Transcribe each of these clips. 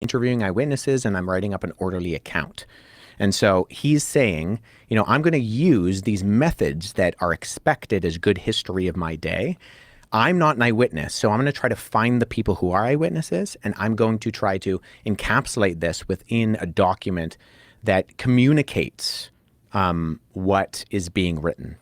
interviewing eyewitnesses and I'm writing up an orderly account. And so he's saying, I'm going to use these methods that are expected as good history of my day. I'm not an eyewitness, so I'm going to try to find the people who are eyewitnesses, and I'm going to try to encapsulate this within a document that communicates what is being written.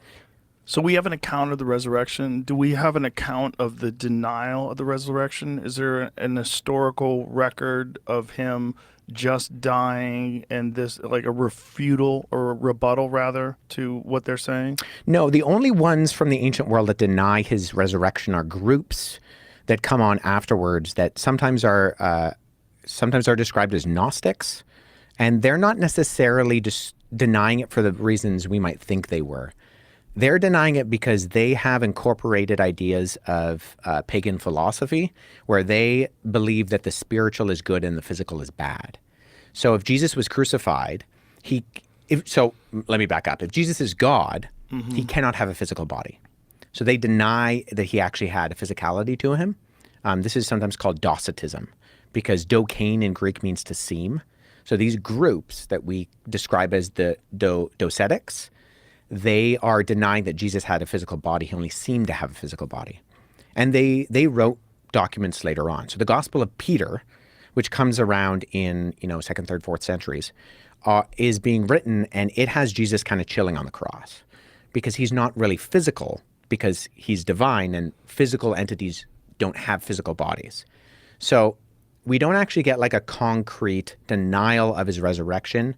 So we have an account of the resurrection. Do we have an account of the denial of the resurrection? Is there an historical record of him just dying and this, like a refutal or a rebuttal rather to what they're saying? No, the only ones from the ancient world that deny his resurrection are groups that come on afterwards that sometimes are described as Gnostics, and they're not necessarily just denying it for the reasons we might think they were. They're denying it because they have incorporated ideas of pagan philosophy where they believe that the spiritual is good and the physical is bad. So if Jesus was crucified, let me back up. If Jesus is God, he cannot have a physical body. So they deny that he actually had a physicality to him. This is sometimes called Docetism because dokein in Greek means to seem. So these groups that we describe as the docetics, they are denying that Jesus had a physical body. He only seemed to have a physical body. And they wrote documents later on. So the Gospel of Peter, which comes around in 2nd, 3rd, 4th centuries, is being written, and it has Jesus kind of chilling on the cross because he's not really physical because he's divine, and physical entities don't have physical bodies. So we don't actually get like a concrete denial of his resurrection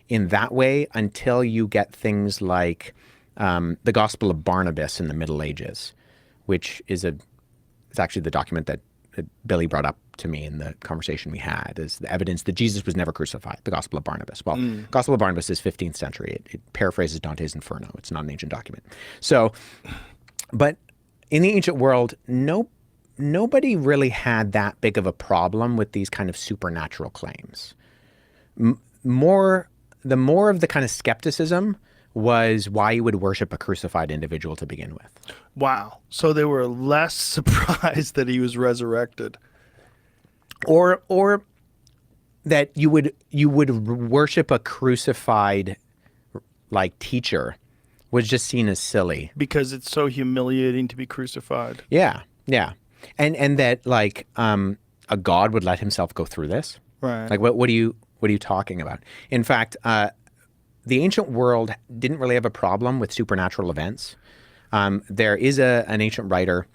in that way until you get things like the Gospel of Barnabas in the Middle Ages, which is it's actually the document that Billy brought up to me in the conversation we had, is the evidence that Jesus was never crucified, the Gospel of Barnabas. Well, Gospel of Barnabas is 15th century. It paraphrases Dante's Inferno. It's not an ancient document. So, but in the ancient world, nobody really had that big of a problem with these kind of supernatural claims. The more of the kind of skepticism was why you would worship a crucified individual to begin with. Wow. So they were less surprised that he was resurrected. Or that you would worship a crucified like teacher was just seen as silly. Because it's so humiliating to be crucified. Yeah. Yeah. And that like a God would let himself go through this. Right. Like what are you talking about? In fact, the ancient world didn't really have a problem with supernatural events. There is an ancient writer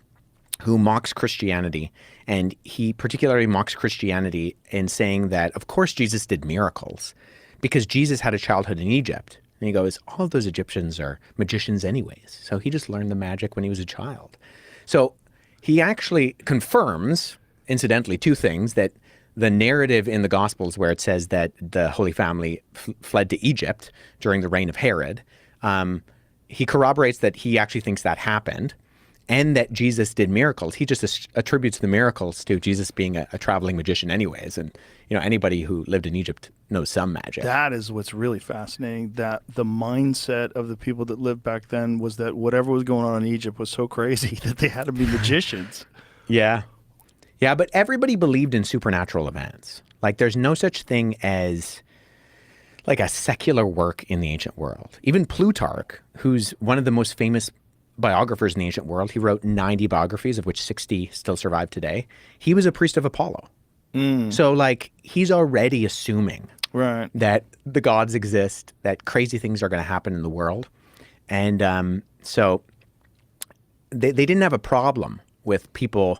who mocks Christianity, and he particularly mocks Christianity in saying that, of course, Jesus did miracles because Jesus had a childhood in Egypt. And he goes, all of those Egyptians are magicians anyways. So he just learned the magic when he was a child. So he actually confirms, incidentally, two things: that the narrative in the Gospels where it says that the Holy Family fled to Egypt during the reign of Herod, he corroborates that he actually thinks that happened and that Jesus did miracles. He just attributes the miracles to Jesus being a traveling magician anyways. And, anybody who lived in Egypt knows some magic. That is what's really fascinating, that the mindset of the people that lived back then was that whatever was going on in Egypt was so crazy that they had to be magicians. Yeah. Yeah, but everybody believed in supernatural events. Like there's no such thing as like a secular work in the ancient world. Even Plutarch, who's one of the most famous biographers in the ancient world, he wrote 90 biographies, of which 60 still survive today. He was a priest of Apollo. So like he's already assuming that the gods exist, that crazy things are going to happen in the world. And so they didn't have a problem with people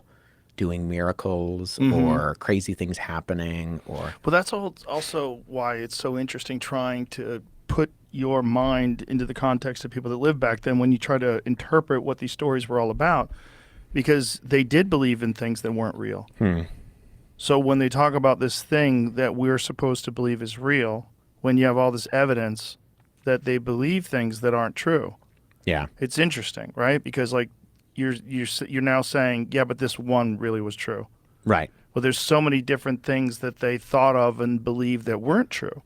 doing miracles or crazy things happening. Well, that's also why it's so interesting trying to put your mind into the context of people that lived back then when you try to interpret what these stories were all about, because they did believe in things that weren't real. So when they talk about this thing that we're supposed to believe is real, when you have all this evidence that they believe things that aren't true, it's interesting, right? Because like you're now saying, yeah, but this one really was true. Right. Well, there's so many different things that they thought of and believed that weren't true.